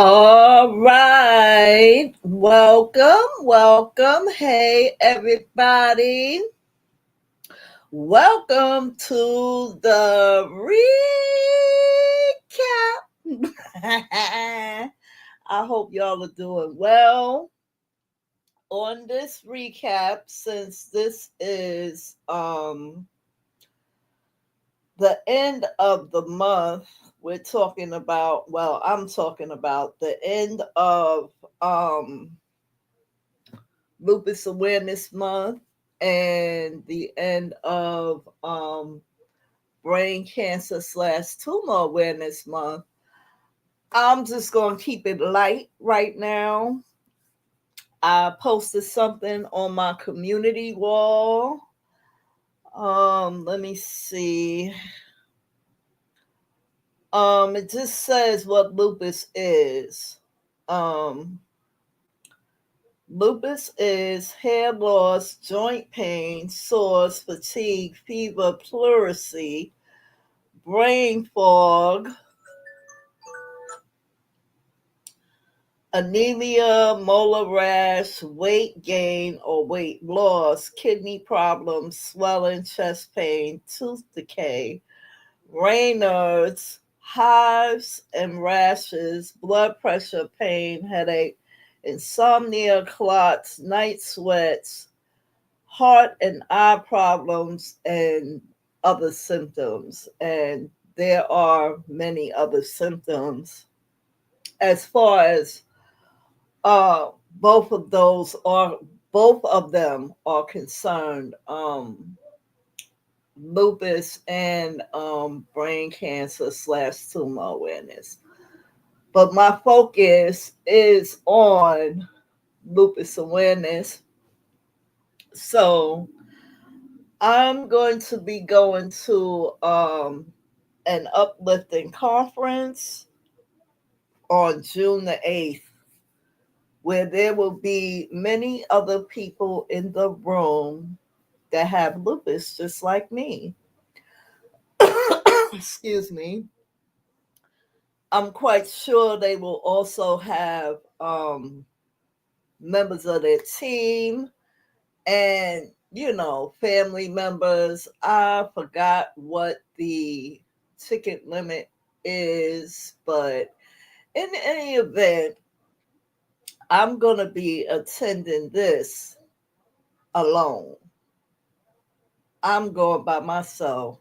All right. Welcome. Hey, everybody. Welcome to the recap. I hope y'all are doing well. On this recap, since this is the end of the month, we're talking about, well, I'm talking about the end of Lupus Awareness Month and the end of Brain Cancer / Tumor Awareness Month. I'm just going to keep it light right now. I posted something on my community wall. Let me see. It just says what lupus is. Lupus is hair loss, joint pain, sores, fatigue, fever, pleurisy, brain fog, anemia, molar rash, weight gain or weight loss, kidney problems, swelling, chest pain, tooth decay, Raynaud's, hives and rashes, blood pressure, pain, headache, insomnia, clots, night sweats, heart and eye problems, and other symptoms. And there are many other symptoms. As far as both of those are both of them are concerned, lupus and brain cancer / tumor awareness. But my focus is on lupus awareness. So I'm going to be going to an uplifting conference on June the 8th, where there will be many other people in the room that have lupus just like me. Excuse me. I'm quite sure they will also have members of their team and, family members. I forgot what the ticket limit is, but in any event, I'm going to be attending this alone. I'm going by myself,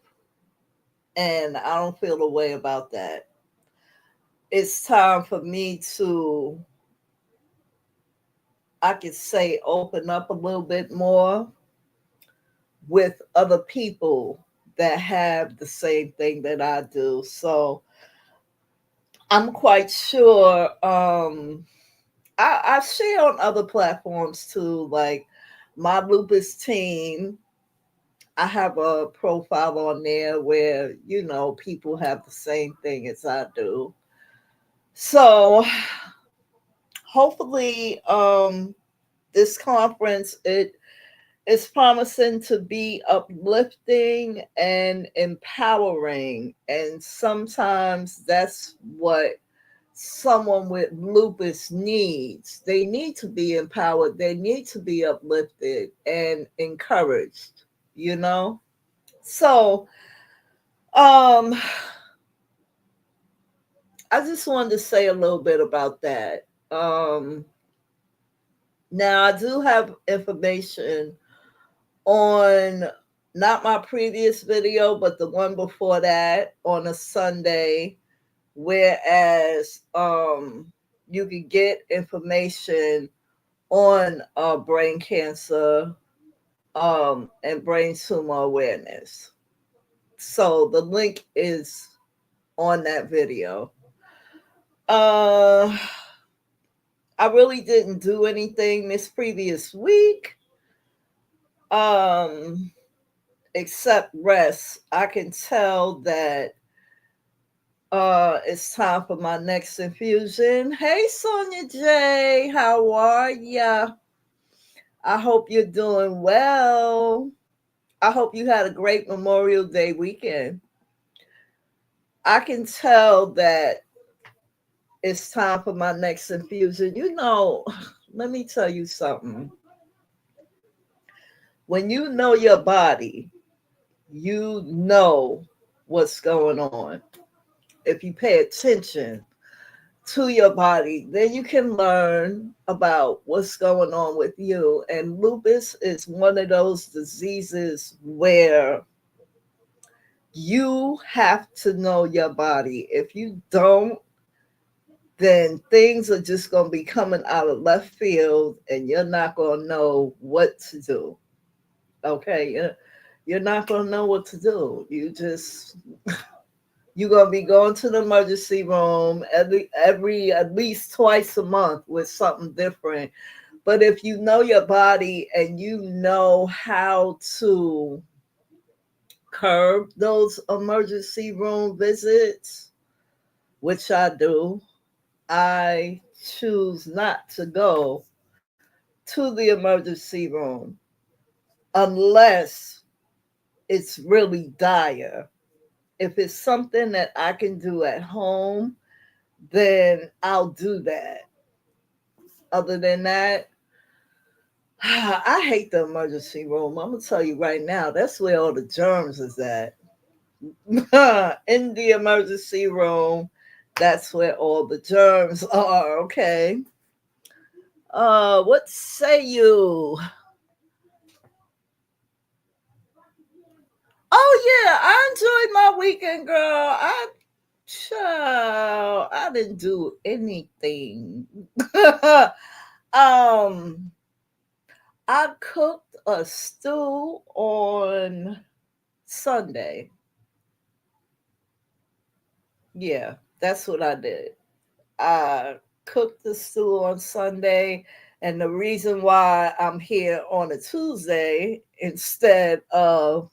and I don't feel a way about that. It's time for me to, I could say, open up a little bit more with other people that have the same thing that I do. So I'm quite sure I share on other platforms too, like my lupus team. I have a profile on there where, people have the same thing as I do. So hopefully this conference, it's promising to be uplifting and empowering. And sometimes that's what someone with lupus needs. They need to be empowered, they need to be uplifted and encouraged, you know? So, um, I just wanted to say a little bit about that. Now, I do have information on not my previous video, but the one before that on a Sunday, whereas you can get information on brain cancer and brain tumor awareness. So the link is on that video. Uh, I really didn't do anything this previous week. Except rest. I can tell that it's time for my next infusion. Hey Sonia J, how are ya? I hope you're doing well. I hope you had a great Memorial Day weekend. I can tell that it's time for my next infusion. Let me tell you something. When you know your body, you know what's going on. If you pay attention to your body, then you can learn about what's going on with you. And lupus is one of those diseases where you have to know your body. If you don't, then things are just going to be coming out of left field and you're not going to know what to do. Okay? You're not going to know what to do. You're going to be going to the emergency room at least twice a month with something different. But if you know your body and you know how to curb those emergency room visits, which I do, I choose not to go to the emergency room unless it's really dire. If it's something that I can do at home, then I'll do that. Other than that, I hate the emergency room. I'm gonna tell you right now, that's where all the germs is at. In the emergency room, that's where all the germs are, okay? What say you? Oh yeah, I enjoyed my weekend, girl. I didn't do anything. um, I cooked a stew on Sunday. Yeah, that's what I did. I cooked the stew on Sunday, and the reason why I'm here on a Tuesday instead of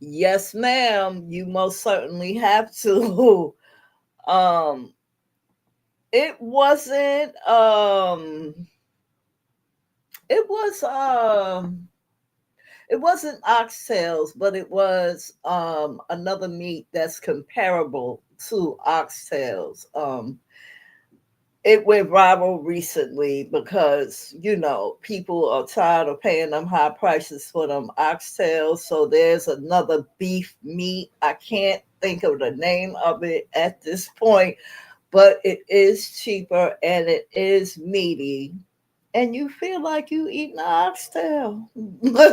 yes, ma'am, you most certainly have to. um, it wasn't it was it wasn't oxtails, but it was another meat that's comparable to oxtails. It went viral recently because people are tired of paying them high prices for them oxtails. So there's another beef meat. I can't think of the name of it at this point, but it is cheaper and it is meaty, and you feel like you eating an oxtail.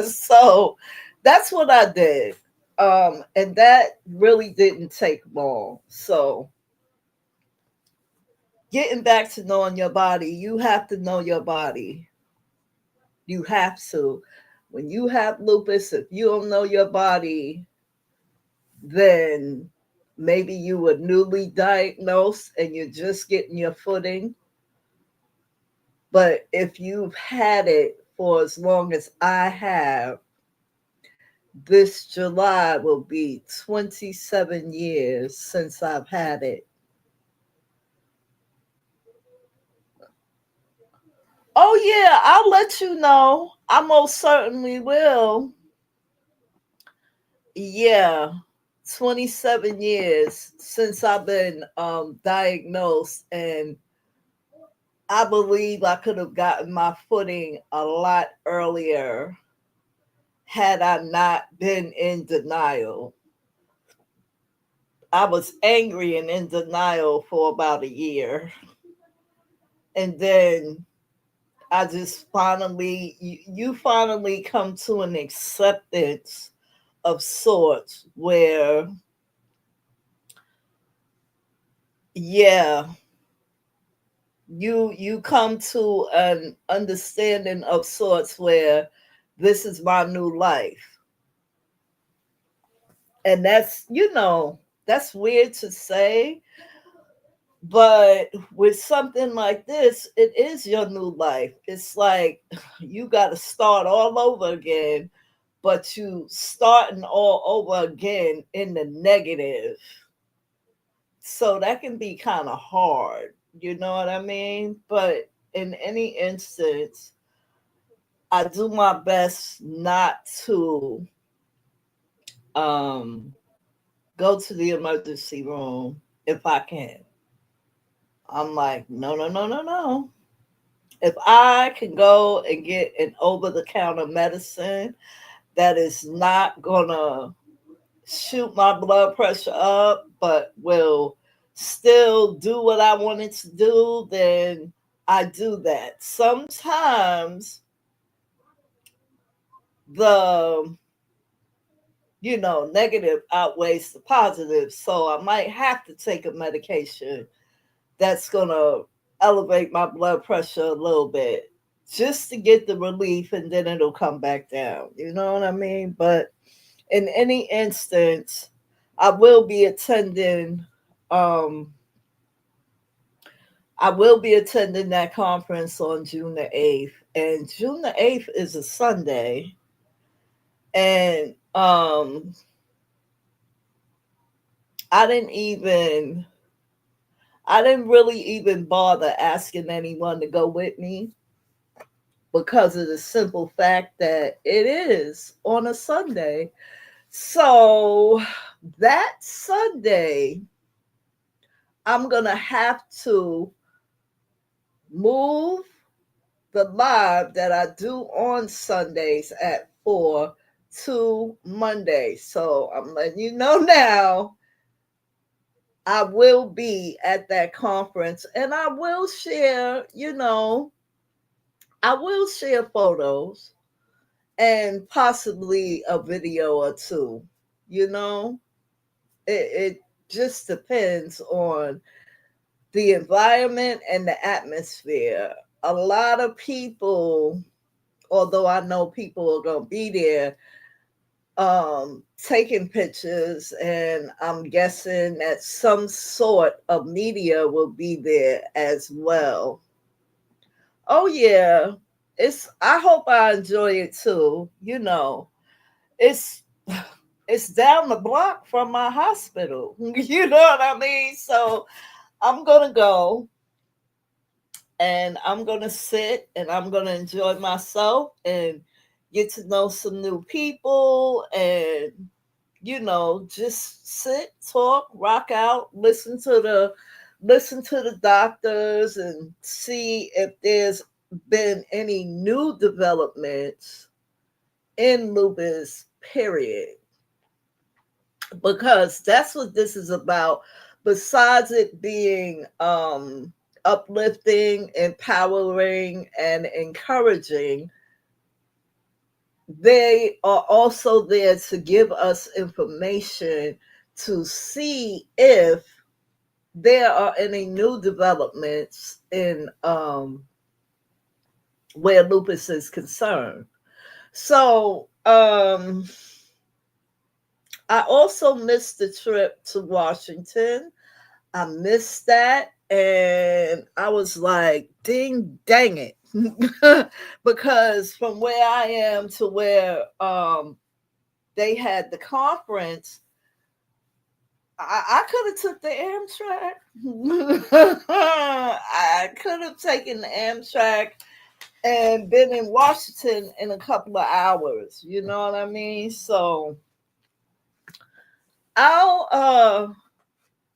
So that's what I did. And that really didn't take long. So getting back to knowing your body, you have to know your body. You have to. When you have lupus, if you don't know your body, then maybe you were newly diagnosed and you're just getting your footing. But if you've had it for as long as I have, this July will be 27 years since I've had it. Oh, yeah, I'll let you know. I most certainly will. Yeah, 27 years since I've been diagnosed, and I believe I could have gotten my footing a lot earlier had I not been in denial. I was angry and in denial for about a year. And then I just finally, you finally come to an acceptance of sorts where, yeah, you come to an understanding of sorts where this is my new life. And that's weird to say, but with something like this, it is your new life. It's like you got to start all over again, but you starting all over again in the negative. So that can be kind of hard, you know what I mean? But in any instance, I do my best not to um, go to the emergency room if I can. I'm like, no, no, no, no, no. If I can go and get an over the counter medicine that is not gonna shoot my blood pressure up, but will still do what I want it to do, then I do that. Sometimes the negative outweighs the positive. So I might have to take a medication that's going to elevate my blood pressure a little bit just to get the relief, and then it'll come back down. You know what I mean? But in any instance, I will be attending um I will be attending that conference on June the 8th. And June the 8th is a Sunday. And I didn't even I didn't really even bother asking anyone to go with me because of the simple fact that it is on a Sunday. So that Sunday, I'm going to have to move the live that I do on Sundays at 4 to Monday. So I'm letting you know now, I will be at that conference, and I will share photos and possibly a video or two. You know, it just depends on the environment and the atmosphere. A lot of people, although I know people are going to be there, taking pictures, and I'm guessing that some sort of media will be there as well. Oh yeah, I hope I enjoy it too. It's it's down the block from my hospital. You know what I mean? So I'm gonna go, and I'm gonna sit, and I'm gonna enjoy myself and get to know some new people, and just sit, talk, rock out, listen to the doctors, and see if there's been any new developments in lupus, period. Because that's what this is about. Besides it being uplifting, empowering, and encouraging, they are also there to give us information to see if there are any new developments in where lupus is concerned. So I also missed the trip to Washington. I missed that, and I was like, ding dang it. Because from where I am to where they had the conference, I could have took the Amtrak. I could have taken the Amtrak and been in Washington in a couple of hours. You know what I mean? So I'll uh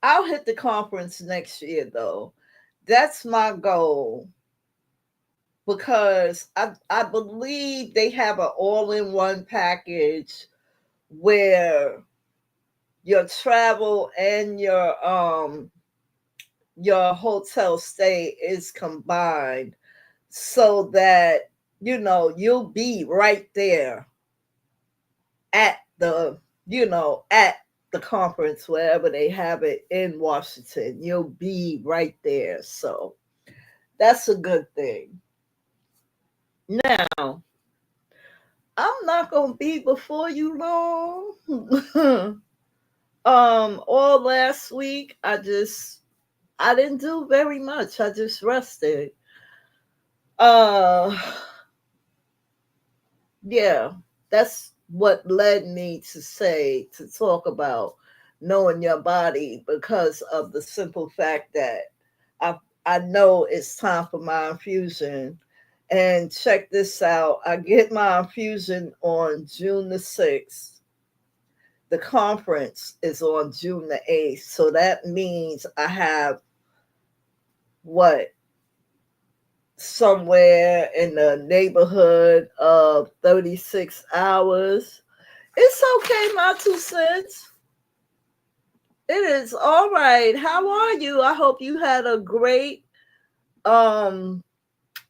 I'll hit the conference next year though. That's my goal, because I believe they have an all-in-one package where your travel and your hotel stay is combined, so that you'll be right there at the at the conference, wherever they have it in Washington. You'll be right there, so that's a good thing. Now, I'm not gonna be before you long. All last week I didn't do very much. I just rested. uh yeah, that's what led me to talk about knowing your body, because of the simple fact that I I know it's time for my infusion. And check this out. I get my infusion on June the 6th. The conference is on June the 8th. So that means I have what, somewhere in the neighborhood of 36 hours. It's okay, my 2 cents. It is all right. How are you? I hope you had a great um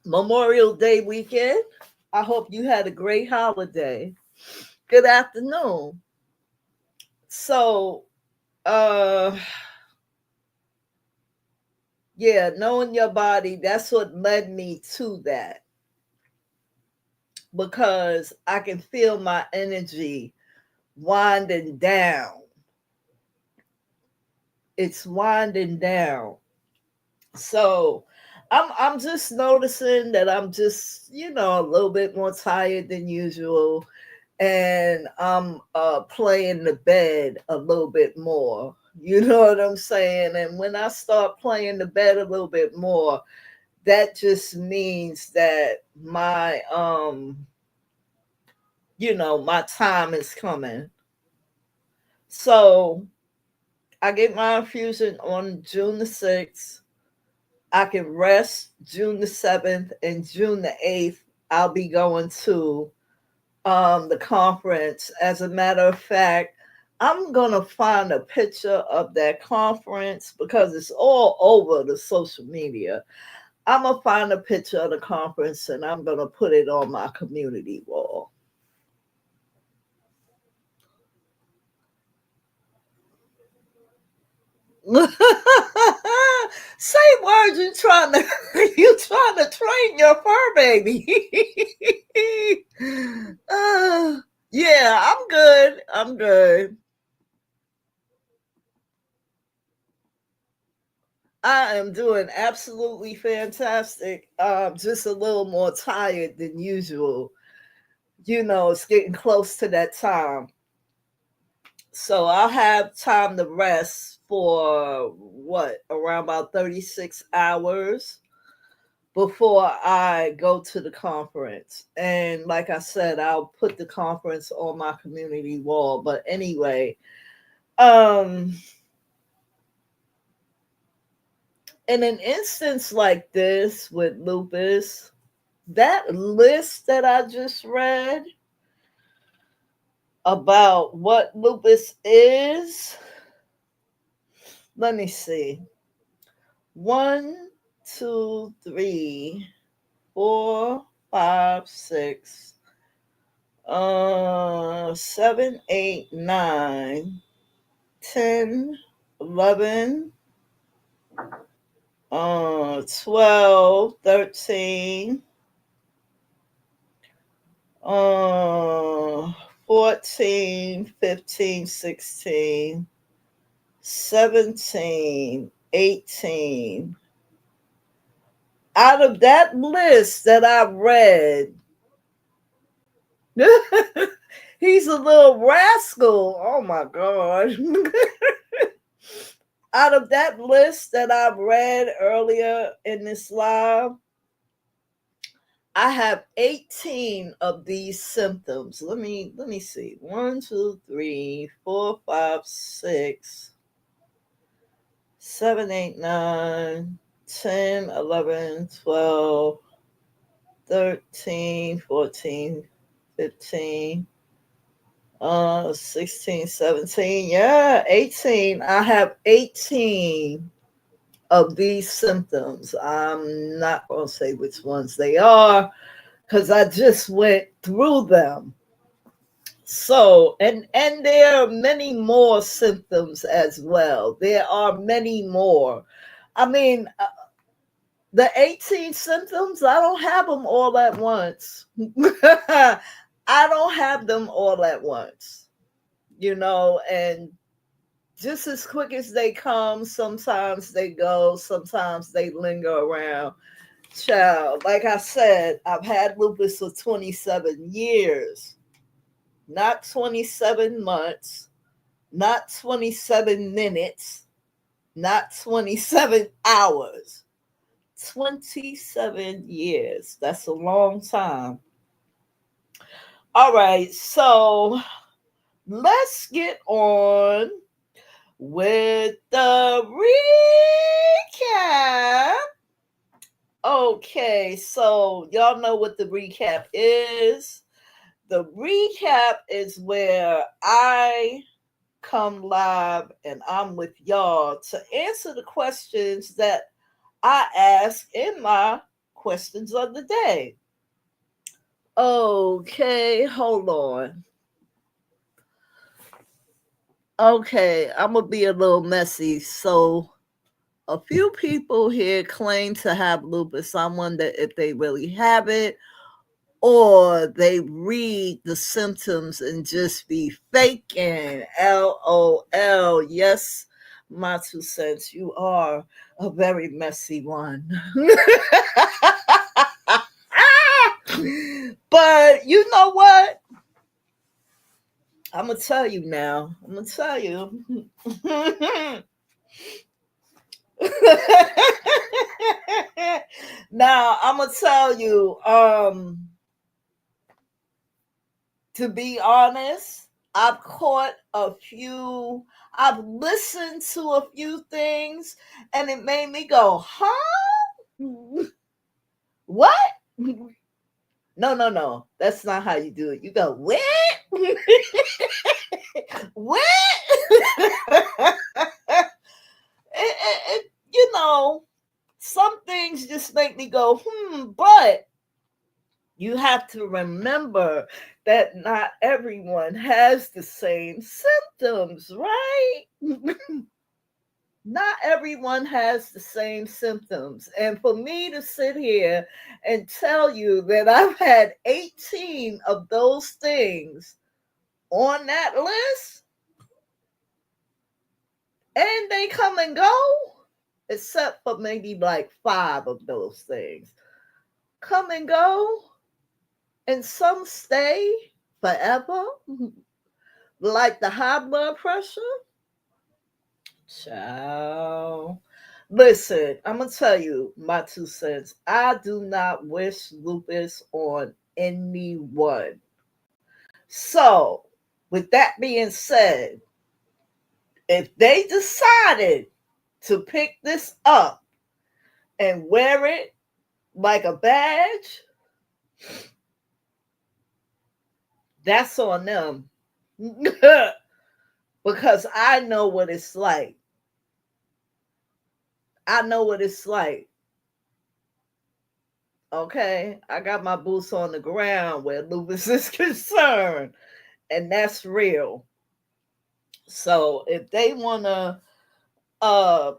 Memorial Day weekend. I hope you had a great holiday. Good afternoon. So, uh yeah, knowing your body, that's what led me to that, because I can feel my energy winding down. It's winding down. So I'm just noticing that I'm just, a little bit more tired than usual, and I'm playing the bed a little bit more. You know what I'm saying? And when I start playing the bed a little bit more, that just means that my time is coming. So I get my infusion on June the 6th. I can rest June the 7th, and June the 8th, I'll be going to the conference. As a matter of fact, I'm going to find a picture of that conference because it's all over the social media. I'm going to find a picture of the conference and I'm going to put it on my community wall. Say words, you trying to train your fur baby. uh, yeah, I'm good. I'm good. I am doing absolutely fantastic. Just a little more tired than usual. It's getting close to that time. So I'll have time to rest for what, around about 36 hours before I go to the conference. And like I said, I'll put the conference on my community wall. But anyway, um, in an instance like this with lupus, that list that I just read about what lupus is, let me see. One, two, three, four, five, six, seven, eight, 9, 10, 11, 12, 13, 14, 15, 16, 17, 18. Out of that list that I read, he's a little rascal. Oh my God. Out of that list that I've read earlier in this live, I have 18 of these symptoms. Let me see. 1, 2, 3, 4, 5, 6, 7, 8, 9, 10, 11, 12, 13, 14, 15, 16, 17. Yeah, 18. I have 18 of these symptoms. I'm not going to say which ones they are because I just went through them. So, and there are many more symptoms as well. There are many more. I mean, the 18 symptoms, I don't have them all at once. I don't have them all at once, and just as quick as they come, sometimes they go, sometimes they linger around. Child, like I said, I've had lupus for 27 years, not 27 months, not 27 minutes, not 27 hours, 27 years. That's a long time. All right, so let's get on with the recap. Okay, so y'all know what the recap is. The recap is where I come live and I'm with y'all to answer the questions that I ask in my questions of the day. Okay, hold on. Okay, I'm gonna be a little messy. So, a few people here claim to have lupus. I wonder if they really have it or they read the symptoms and just be faking. LOL. Yes, my 2 cents. You are a very messy one. But you know what? I'm going to tell you now. I'm going to tell you. Now, I'm going to tell you, to be honest, I've listened to a few things and it made me go, huh? What? No. That's not how you do it. You go, what? What? You know, some things just make me go, but you have to remember that not everyone has the same symptoms, right? Not everyone has the same symptoms. And for me to sit here and tell you that I've had 18 of those things on that list and they come and go, except for maybe like 5 of those things come and go, and some stay forever, like the high blood pressure. Ciao. Listen, I'm gonna tell you my 2 cents. I do not wish lupus on anyone. So, with that being said, if they decided to pick this up and wear it like a badge, that's on them. Because I know what it's like. I know what it's like. Okay, I got my boots on the ground where lupus is concerned, and that's real. So if they wanna uh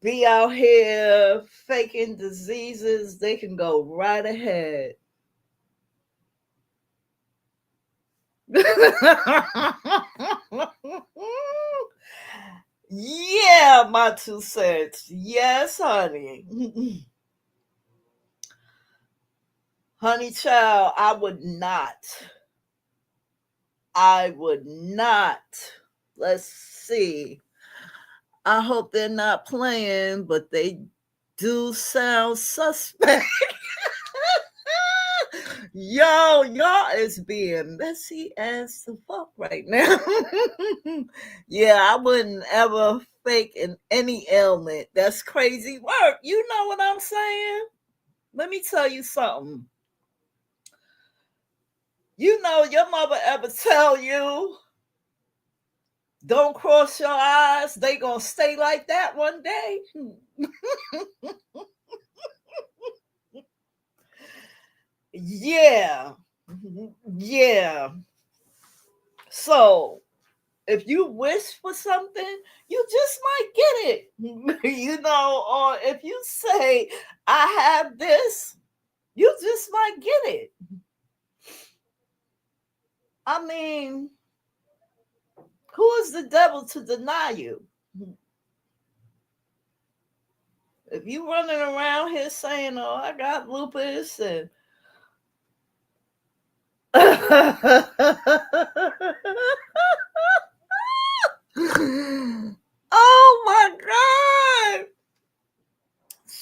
be out here faking diseases, they can go right ahead. Yeah, my 2 cents. Yes, honey. Honey child, I would not. I would not. Let's see. I hope they're not playing, but they do sound suspect. Yo, y'all is being messy as the fuck right now. Yeah, I wouldn't ever fake in any ailment. That's crazy work. You know what I'm saying? Let me tell you something. You know your mother ever tell you, don't cross your eyes, they gonna stay like that one day? Yeah. Yeah. So if you wish for something, you just might get it. Or if you say, I have this, you just might get it. I mean, who is the devil to deny you? If you running around here saying, oh, I got lupus and oh my God.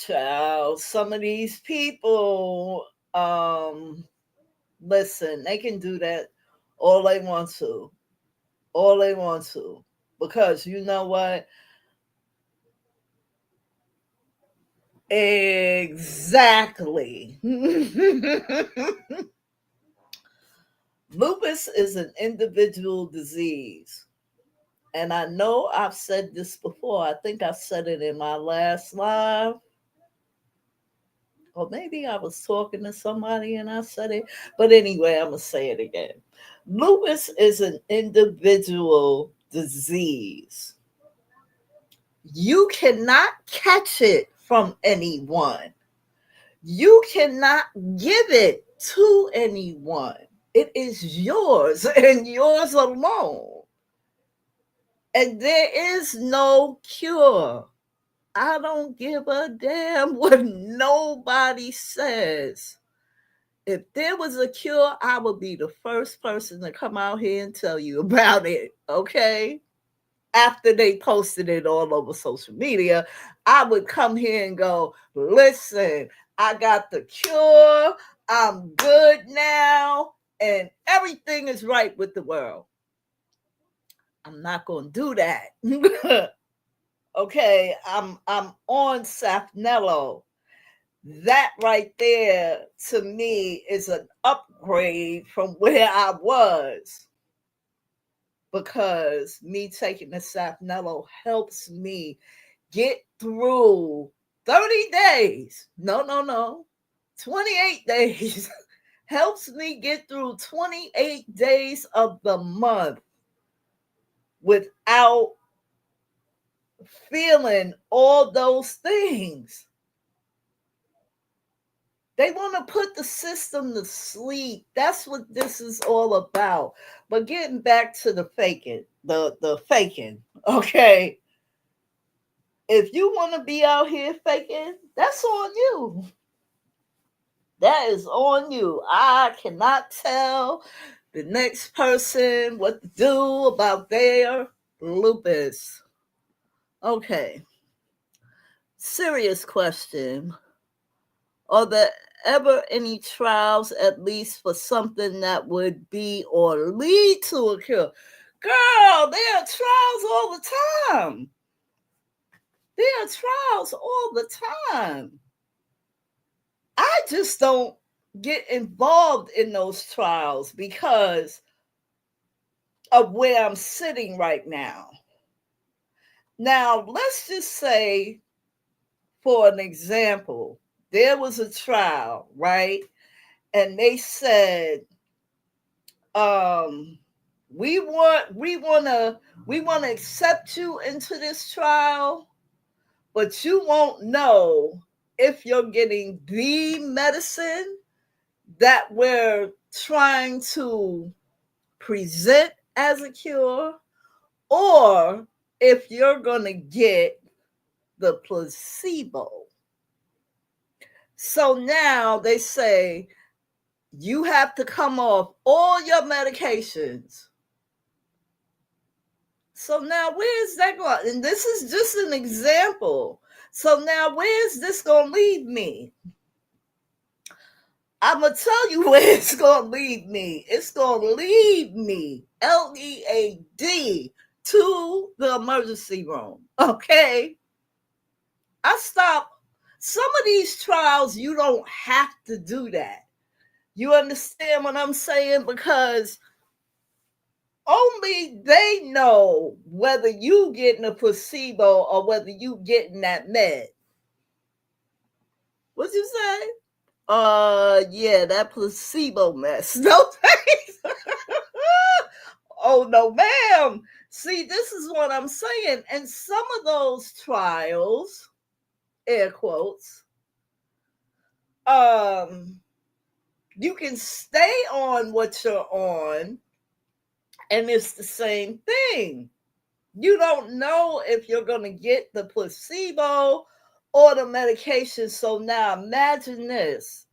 Child, some of these people, listen, they can do that all they want to. All they want to. Because you know what? Exactly. Lupus is an individual disease. And I know I've said this before. I think I said it in my last live. Or maybe I was talking to somebody and I said it. But anyway, I'm going to say it again. Lupus is an individual disease. You cannot catch it from anyone. You cannot give it to anyone. It is yours and yours alone. And there is no cure. I don't give a damn what nobody says. If there was a cure, I would be the first person to come out here and tell you about it, okay? After they posted it all over social media, I would come here and go, listen, I got the cure, I'm good now, and everything is right with the world. I'm not going to do that. Okay, I'm on Safnello. That right there to me is an upgrade from where I was, because me taking the Safnello helps me get through 30 days. No. 28 days. Helps me get through 28 days of the month without feeling all those things. They want to put the system to sleep. That's what this is all about. But getting back to the faking, the faking, okay? If you want to be out here faking, that's on you. That is on you. I cannot tell the next person what to do about their lupus. Okay. Serious question. Are there ever any trials, at least for something that would be or lead to a cure? Girl, there are trials all the time. There are trials all the time. I just don't get involved in those trials because of where I'm sitting right now. Now, let's just say, for an example, there was a trial, right? And they said, um, we want to accept you into this trial, but you won't know if you're getting the medicine that we're trying to present as a cure, or if you're going to get the placebo. So now they say you have to come off all your medications. So now where's that going? And this is just an example. So now where's this going to leave me? I'm going to tell you where it's going to lead me. It's going to lead me, LEAD, to the emergency room. Okay? I stop. Some of these trials, you don't have to do that. You understand what I'm saying? Because only they know whether you getting a placebo or whether you getting that med. What'd you say? Yeah, that placebo mess. No thanks. Oh no, ma'am. See, this is what I'm saying. And some of those trials, air quotes, you can stay on what you're on, and it's the same thing. You don't know if you're going to get the placebo or the medication. So now imagine this.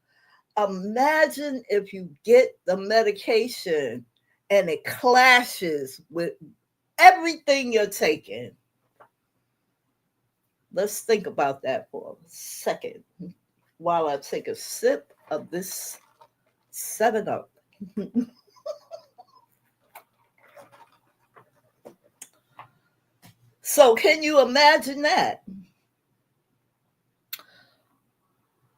Imagine if you get the medication and it clashes with everything you're taking. Let's think about that for a second while I take a sip of this 7-Up. So can you imagine that?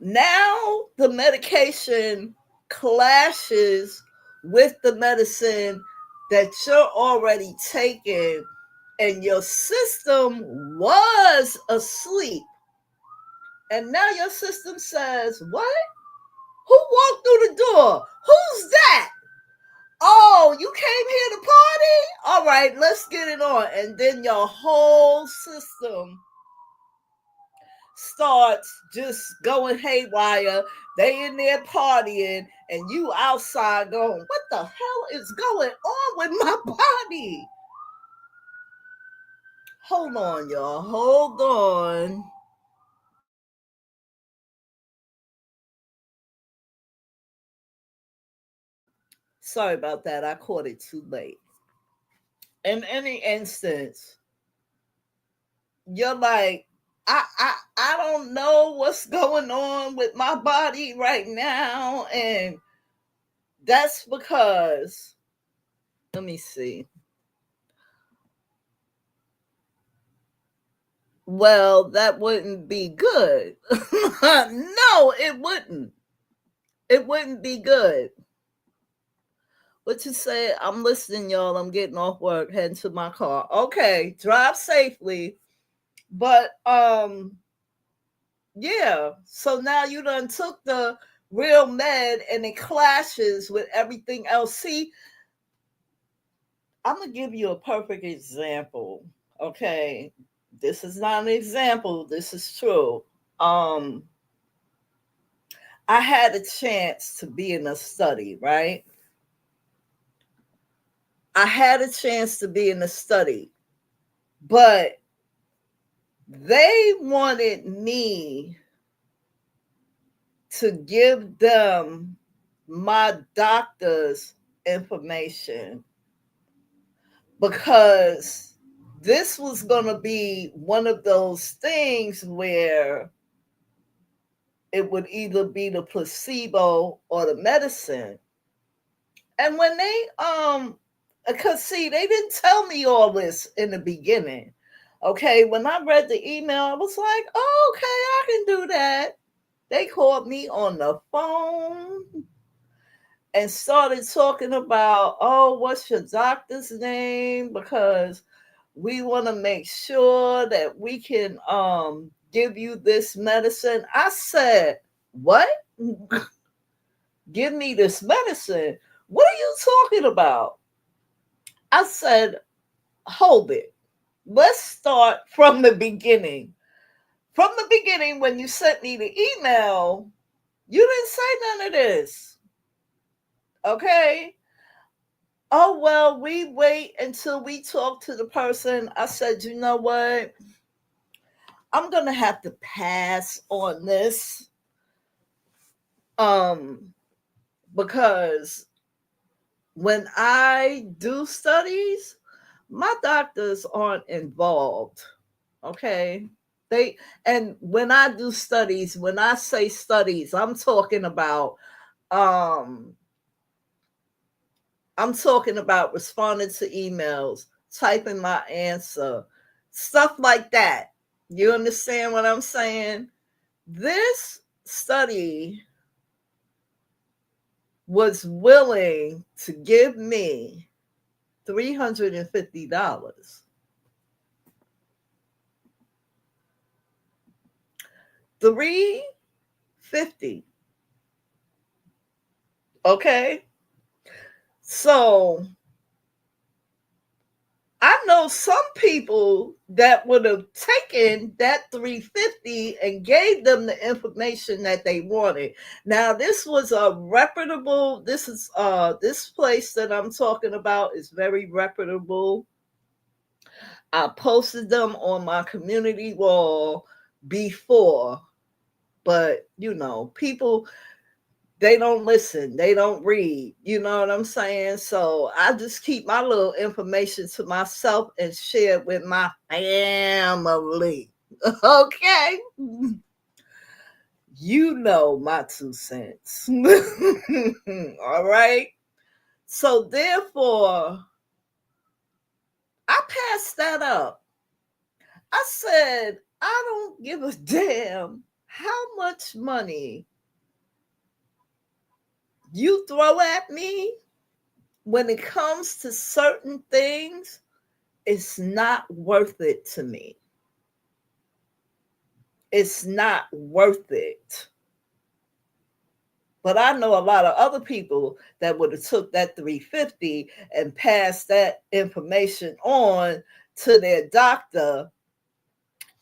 Now the medication clashes with the medicine that you're already taking, and your system was asleep. And now your system says, what? Who walked through the door? Who's that? Oh, you came here to party? All right, let's get it on. And then your whole system starts just going haywire. They in there partying, and you outside going, what the hell is going on with my body? Hold on, y'all. Hold on. Sorry about that. I caught it too late. In any instance, you're like, I don't know what's going on with my body right now. And that's because, let me see. Well, that wouldn't be good. No, it wouldn't. It wouldn't be good. What you say? I'm listening, y'all. I'm getting off work, heading to my car. Okay, drive safely. But yeah. So now you done took the real med and it clashes with everything else. See, I'm gonna give you a perfect example. Okay. This is not an example, this is true. Um, I had a chance to be in a study, right? I had a chance to be in a study, but they wanted me to give them my doctor's information because this was going to be one of those things where it would either be the placebo or the medicine. And when they because see, they didn't tell me all this in the beginning. Okay, when I read the email, I was like, oh, okay, I can do that. They called me on the phone and started talking about, oh, what's your doctor's name? Because we want to make sure that we can give you this medicine. I said, what? Give me this medicine? What are you talking about? I said, hold it. Let's start from the beginning. From the beginning, when you sent me the email, you didn't say none of this. Okay. Oh, well, we wait until we talk to the person. I said, you know what? I'm going to have to pass on this. Um, because when I do studies, my doctors aren't involved. Okay. They, and when I do studies, when I say studies, um I'm talking about responding to emails, typing my answer, stuff like that. You understand what I'm saying? This study was willing to give me $350. 350. Okay? So I know some people that would have taken that 350 and gave them the information that they wanted. Now this was a reputable, this place that I'm talking about is very reputable. I posted them on my community wall before, but people, they don't listen, they don't read, you know what I'm saying? So I just keep my little information to myself and share it with my family. Okay, you know my 2 cents. All right, so therefore I passed that up. I said, I don't give a damn how much money you throw at me when it comes to certain things, it's not worth it to me. It's not worth it. But I know a lot of other people that would have took that 350 and passed that information on to their doctor,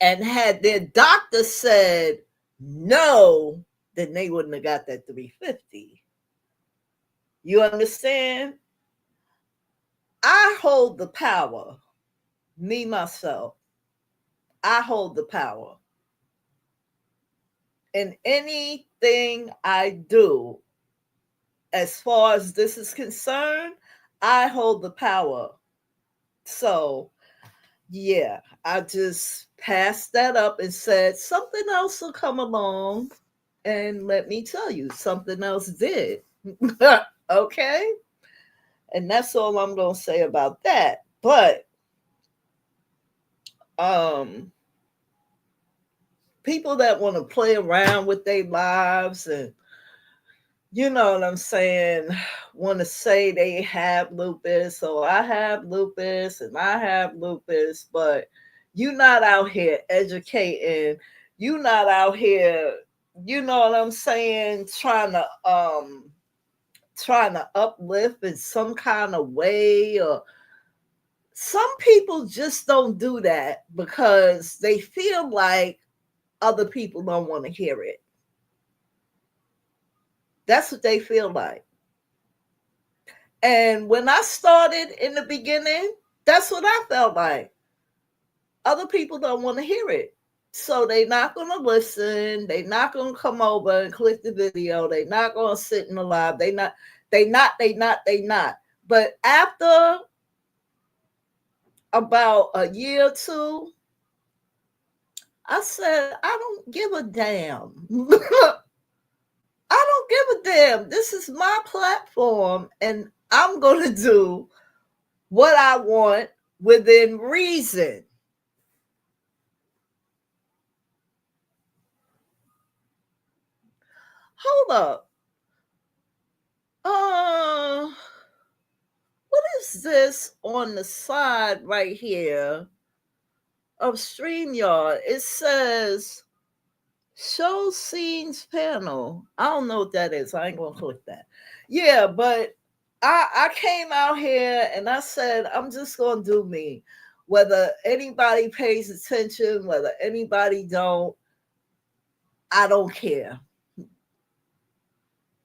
and had their doctor said no, then they wouldn't have got that 350. You understand? I hold the power. Me, myself, I hold the power. In anything I do, as far as this is concerned, I hold the power. So, yeah, I just passed that up and said something else will come along. And let me tell you, something else did. Okay? And that's all I'm going to say about that. But people that want to play around with their lives and, you know what I'm saying, want to say they have lupus, so I have lupus and I have lupus, but you not out here educating, you not out here, you know what I'm saying, trying to uplift in some kind of way. Or some people just don't do that because they feel like other people don't want to hear it. That's what they feel like. And when I started in the beginning, that's what I felt like. Other people don't want to hear it. So they're not going to listen. They're not going to come over and click the video. They're not going to sit in the live. They not. But after about a year or two, I said, I don't give a damn. I don't give a damn. This is my platform, and I'm going to do what I want within reason. Hold up. What is this on the side right here of StreamYard? It says show scenes panel. I don't know what that is. I ain't gonna click that. Yeah, but I came out here and I said I'm just gonna do me. Whether anybody pays attention, whether anybody don't, I don't care.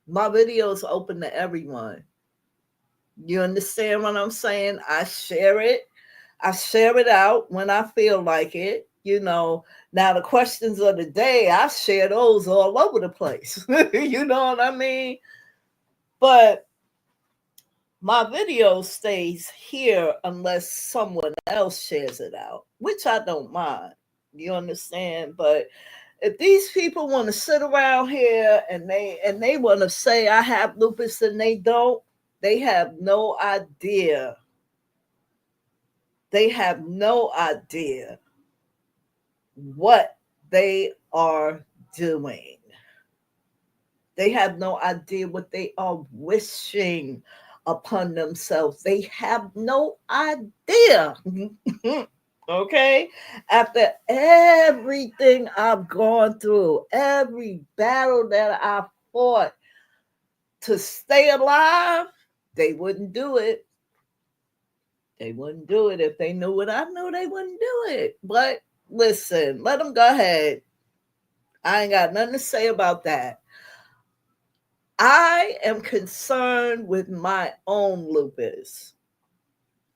My video's open to everyone. You understand what I'm saying? I share it. I share it out when I feel like it. You know, now the questions of the day, I share those all over the place. You know what I mean? But my video stays here unless someone else shares it out, which I don't mind. You understand? But if these people want to sit around here and they want to say I have lupus and they don't, they have no idea. They have no idea what they are doing. They have no idea what they are wishing upon themselves. They have no idea. Okay? After everything I've gone through, every battle that I fought to stay alive, they wouldn't do it. They wouldn't do it. If they knew what I knew, they wouldn't do it. But listen, let them go ahead. I ain't got nothing to say about that. I am concerned with my own lupus.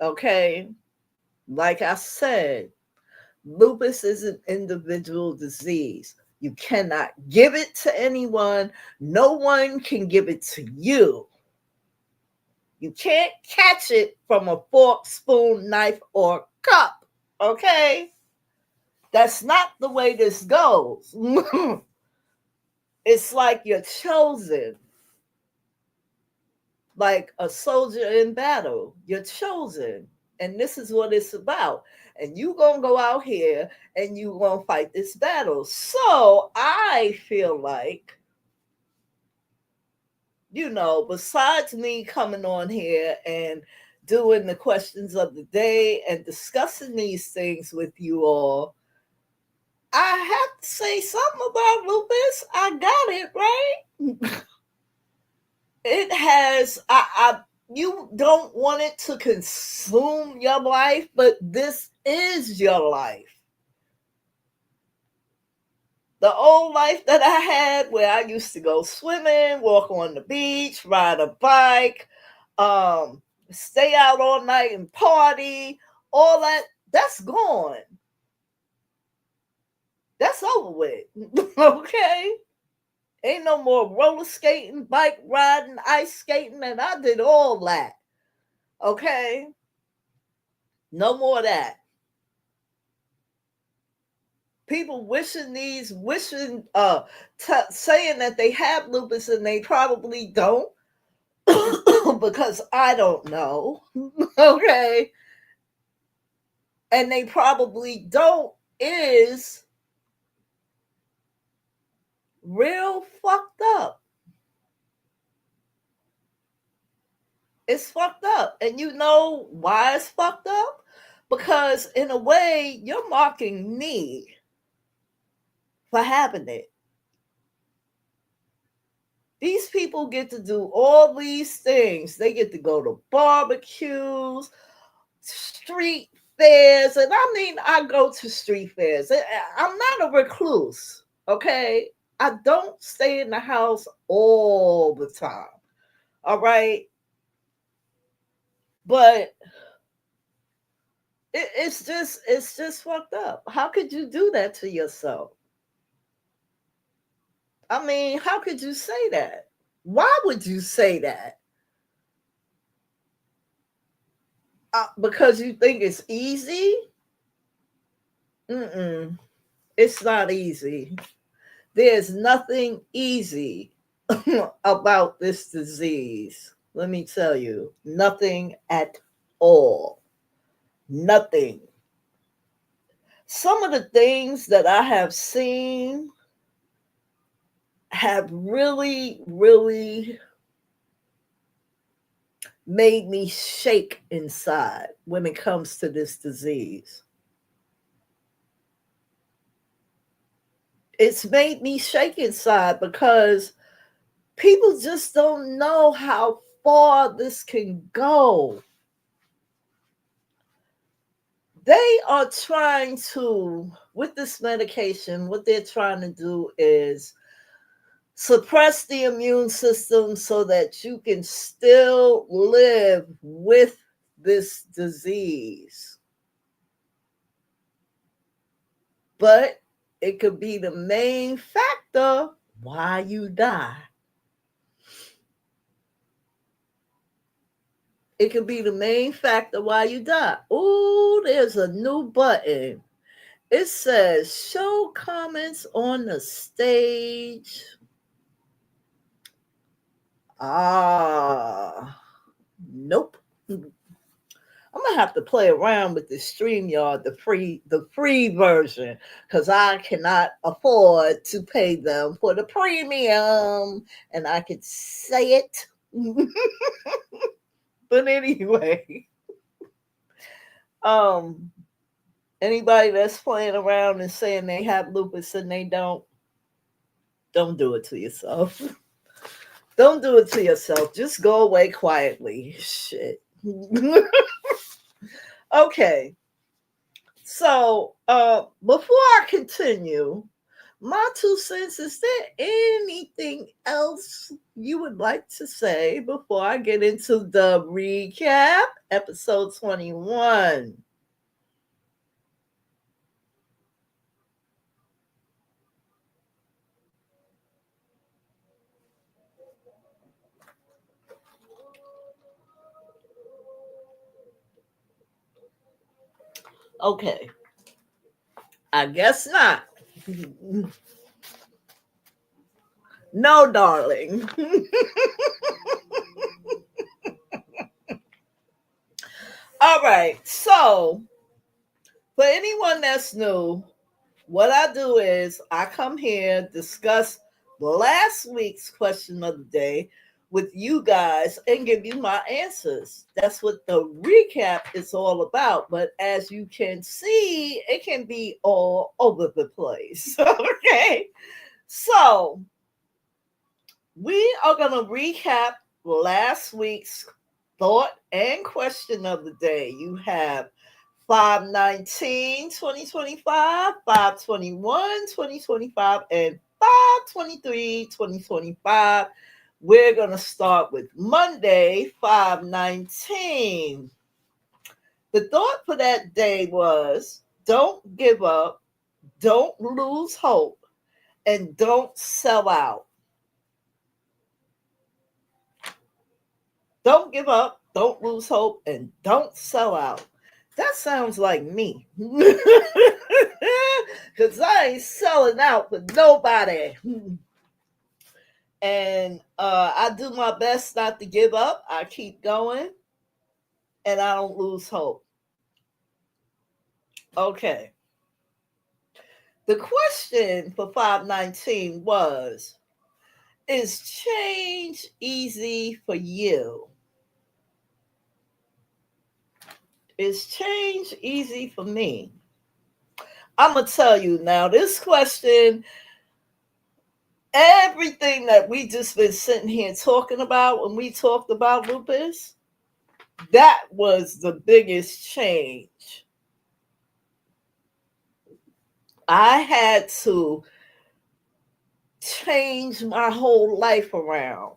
Okay? Like I said, lupus is an individual disease. You cannot give it to anyone. No one can give it to you. You can't catch it from a fork, spoon, knife, or cup. Okay? That's not the way this goes. It's like you're chosen. Like a soldier in battle. You're chosen. And this is what it's about. and you gonna go out here and you gonna fight this battle. So I feel like, besides me coming on here and doing the questions of the day and discussing these things with you all, I have to say something about lupus. I got it, right? It has, you don't want it to consume your life, but this is your life. The old life that I had, where I used to go swimming, walk on the beach, ride a bike, stay out all night and party, all that's gone. That's over with. Okay? Ain't no more roller skating, bike riding, ice skating, and I did all that. Okay? No more of that. People saying that they have lupus and they probably don't because I don't know. Okay? And they probably don't is real fucked up. It's fucked up. And you know why it's fucked up? Because in a way, you're mocking me for having it. These people get to do all these things. They get to go to barbecues, street fairs. And I mean, I go to street fairs. I'm not a recluse, okay? I don't stay in the house all the time, all right? But it's just fucked up. How could you do that to yourself? I mean, how could you say that? Why would you say that? Because you think it's easy? Mm-mm. It's not easy. There's nothing easy about this disease. Let me tell you, nothing at all. Nothing. Some of the things that I have seen have really, really made me shake inside when it comes to this disease. It's made me shake inside because people just don't know how far this can go. They are trying to, with this medication, what they're trying to do is suppress the immune system so that you can still live with this disease. But it could be the main factor why you die. It could be the main factor why you die. Oh, there's a new button. It says show comments on the stage. Nope. I'm gonna have to play around with the StreamYard, the free version, because I cannot afford to pay them for the premium, and I could say it. But anyway, anybody that's playing around and saying they have lupus and they don't do it to yourself. Don't do it to yourself. Just go away quietly. Shit. Okay. So, before I continue, my 2 cents, is there anything else you would like to say before I get into the recap, episode 21? Okay. I guess not. No, darling. All right. So, For anyone that's new, what I do is I come here, discuss last week's question of the day with you guys and give you my answers. That's what the recap is all about. But as you can see, it can be all over the place. Okay. So we are going to recap last week's thought and question of the day. You have 5/19, 2025, 5/21, 2025, and 5/23, 2025. We're going to start with Monday, 5/19. The thought for that day was don't give up, don't lose hope, and don't sell out. Don't give up, don't lose hope, and don't sell out. That sounds like me. Because I ain't selling out for nobody. And I do my best not to give up. I keep going and I don't lose hope. Okay. The question for 5/19 was, is change easy for you? Is change easy for me? I'm going to tell you now, this question, everything that we just been sitting here talking about when we talked about lupus, that was the biggest change. I had to change my whole life around.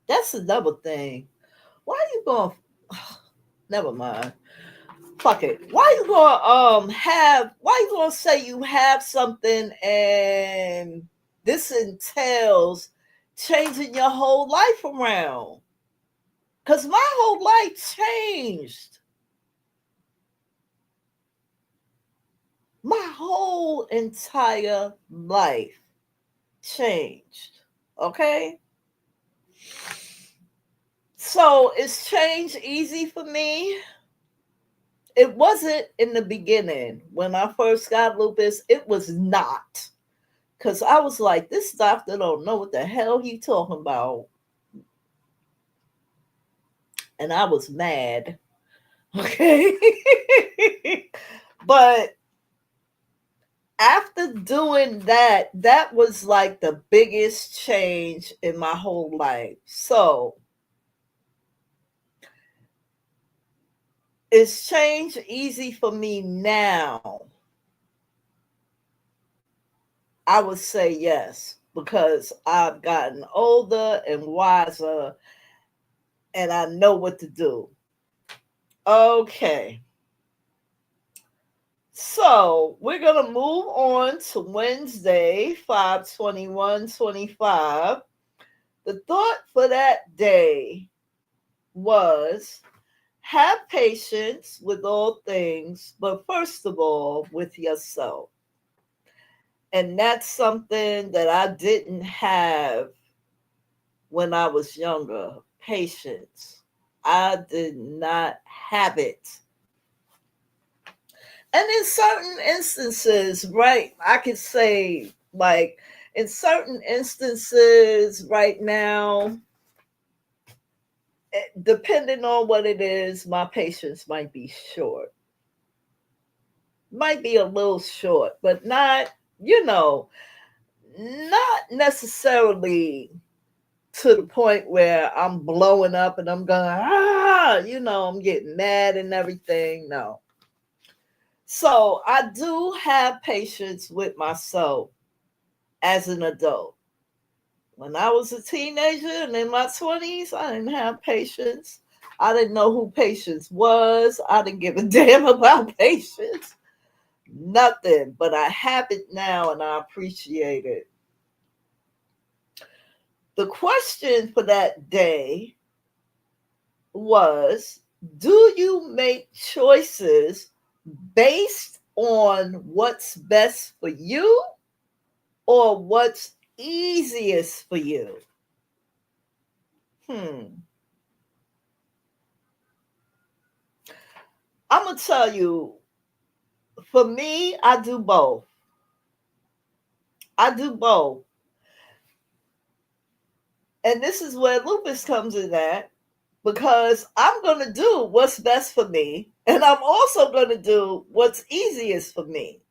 That's another thing. Why you going? Never mind. Fuck it. Why you gonna have? Why you gonna say you have something and this entails changing your whole life around? Cause my whole life changed. My whole entire life changed. Okay? So is change easy for me? It wasn't in the beginning. When I first got lupus, it was not. Because I was like, this doctor don't know what the hell he talking about. And I was mad. Okay? But after doing that, that was like the biggest change in my whole life. So, is change easy for me now? I would say yes, because I've gotten older and wiser and I know what to do. Okay. So we're going to move on to Wednesday, 5/21/25. The thought for that day was have patience with all things, but first of all, with yourself. And that's something that I didn't have when I was younger. Patience. I did not have it. And in certain instances, right, I could say, like, in certain instances right now, depending on what it is, my patience might be short. Might be a little short, but not, not necessarily to the point where I'm blowing up and I'm going, I'm getting mad and everything. No. So I do have patience with myself as an adult. When I was a teenager and in my 20s, I didn't have patience. I didn't know who patience was. I didn't give a damn about patience. Nothing. But I have it now and I appreciate it. The question for that day was, do you make choices based on what's best for you or what's easiest for you? I'm going to tell you, for me, I do both. I do both. And this is where lupus comes in at, because I'm going to do what's best for me. And I'm also going to do what's easiest for me.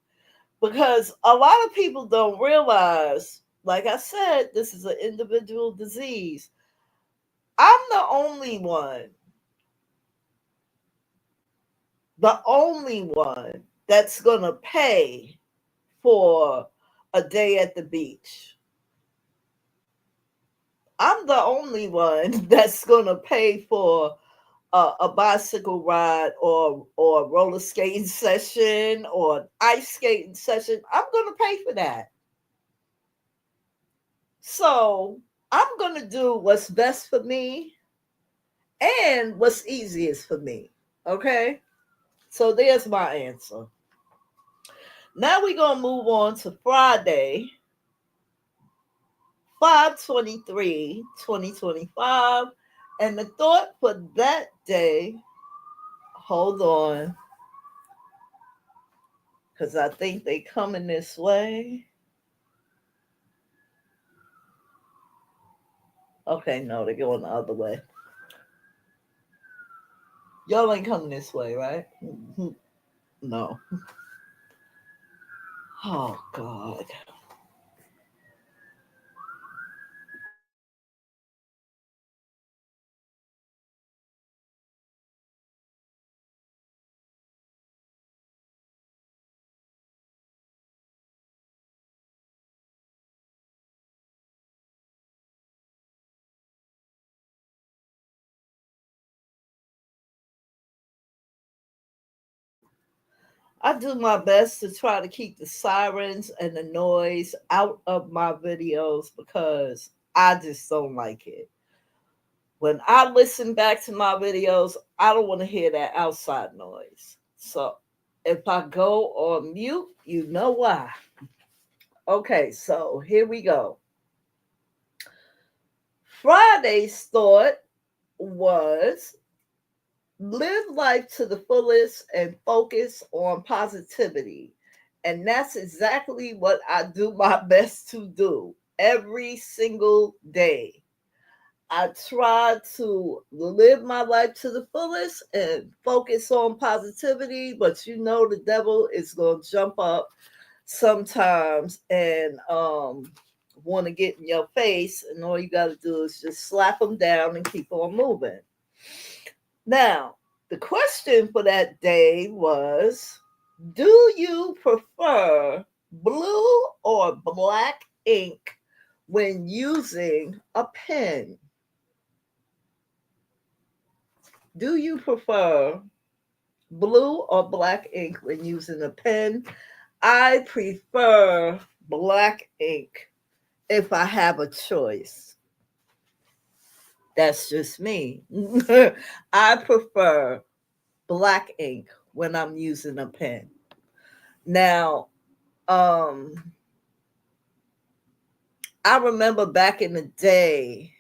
Because a lot of people don't realize, like I said, this is an individual disease. I'm the only one that's going to pay for a day at the beach. I'm the only one that's going to pay for a bicycle ride or a roller skating session or an ice skating session. I'm going to pay for that. So I'm going to do what's best for me and what's easiest for me. Okay? So there's my answer. Now we're going to move on to Friday, 5/23/2025. And the thought for that day, hold on, because I think they coming this way. Okay, no, they're going the other way. Y'all ain't coming this way, right? No. Oh, God. I do my best to try to keep the sirens and the noise out of my videos because I just don't like it. When I listen back to my videos, I don't want to hear that outside noise. So if I go on mute, you know why. Okay, so here we go. Friday's thought was live life to the fullest and focus on positivity. And that's exactly what I do my best to do every single day. I try to live my life to the fullest and focus on positivity, but you know the devil is going to jump up sometimes and want to get in your face, and all you got to do is just slap them down and keep on moving. Now, the question for that day was, do you prefer blue or black ink when using a pen? Do you prefer blue or black ink when using a pen? I prefer black ink if I have a choice. That's just me. I prefer black ink when I'm using a pen. Now, I remember back in the day,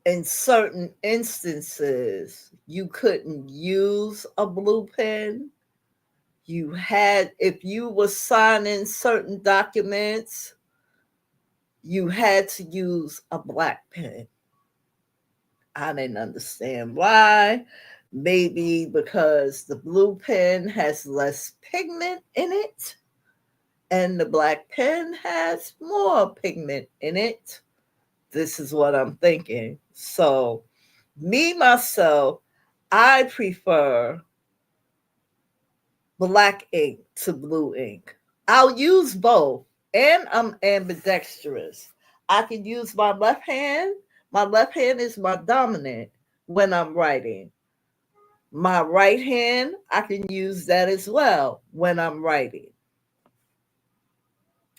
in certain instances, you couldn't use a blue pen. You had, if you were signing certain documents, you had to use a black pen. I didn't understand why. Maybe because the blue pen has less pigment in it and the black pen has more pigment in it. This is what I'm thinking. So, me, myself, I prefer black ink to blue ink. I'll use both, and I'm ambidextrous. I can use my left hand. My left hand is my dominant when I'm writing. My right hand, I can use that as well when I'm writing.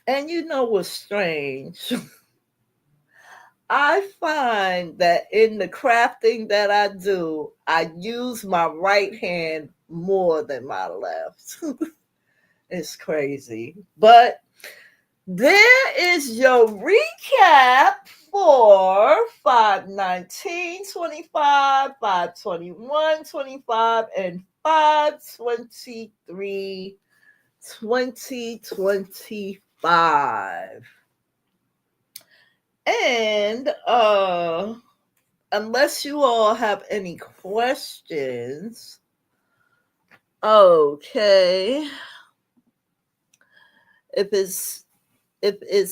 And you know what's strange? I find that in the crafting that I do, I use my right hand more than my left. It's crazy. But There is your recap for 5/19/25, 5/21/25, and 5/23/2025. And unless you all have any questions, okay. If it's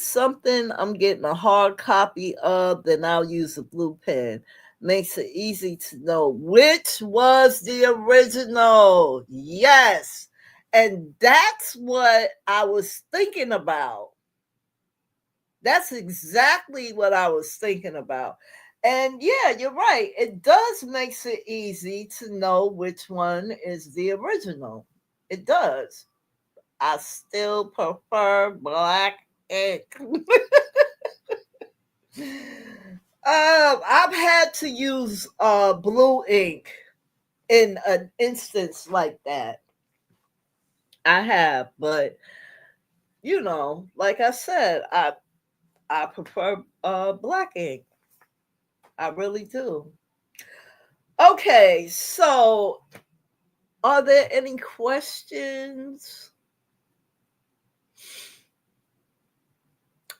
something I'm getting a hard copy of, then I'll use a blue pen. Makes it easy to know which was the original. Yes. And that's what I was thinking about. That's exactly what I was thinking about. And yeah, you're right. It does makes it easy to know which one is the original. It does. I still prefer black ink. I've had to use blue ink in an instance like that. I have, but like I said, I prefer black ink. I really do. Okay, so are there any questions?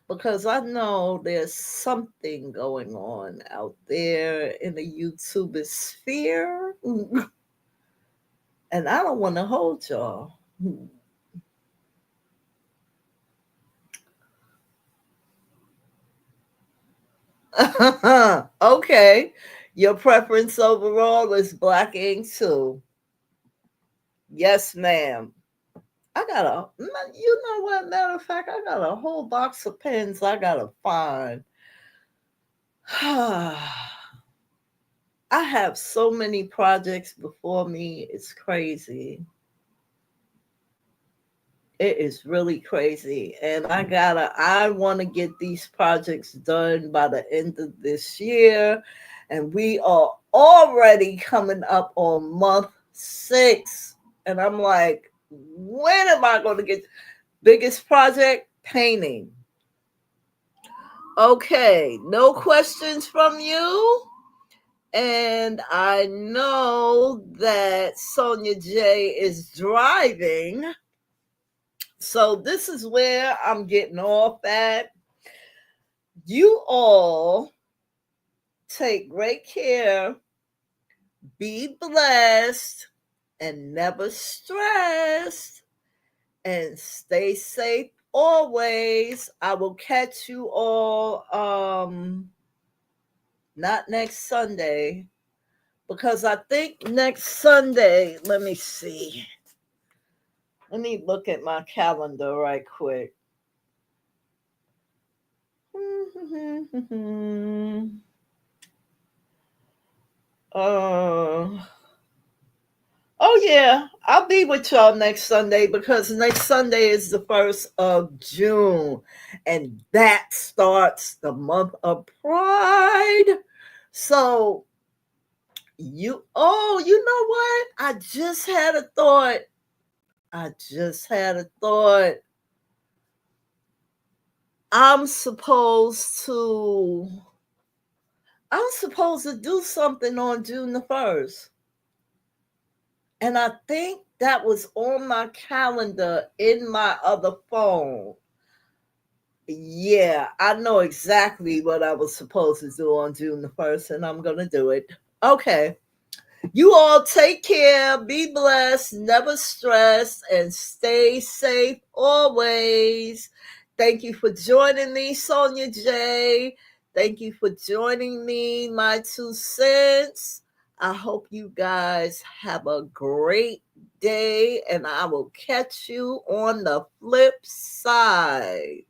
Because I know there's something going on out there in the YouTube sphere, and I don't want to hold y'all. Okay, your preference overall is black ink too. Yes, ma'am. You know what? Matter of fact, I got a whole box of pens I gotta find. I have so many projects before me. It's crazy. It is really crazy. And I want to get these projects done by the end of this year. And we are already coming up on month 6. And I'm like, when am I going to get biggest project? Painting. Okay, no questions from you. And I know that Sonia J is driving. So this is where I'm getting off at. You all take great care, be blessed, and never stressed, and stay safe always. I will catch you all not next Sunday, because I think next Sunday, let me see. Let me look at my calendar right quick. Oh yeah, I'll be with y'all next Sunday, because next Sunday is the 1st of June, and that starts the month of Pride. So you know what? I just had a thought. I just had a thought. I'm supposed to I'm supposed to do something on June the 1st. And I think that was on my calendar in my other phone. Yeah, I know exactly what I was supposed to do on June the 1st, and I'm going to do it. Okay. You all take care, be blessed, never stress, and stay safe always. Thank you for joining me, Sonia J. Thank you for joining me, my 2 cents. I hope you guys have a great day, and I will catch you on the flip side.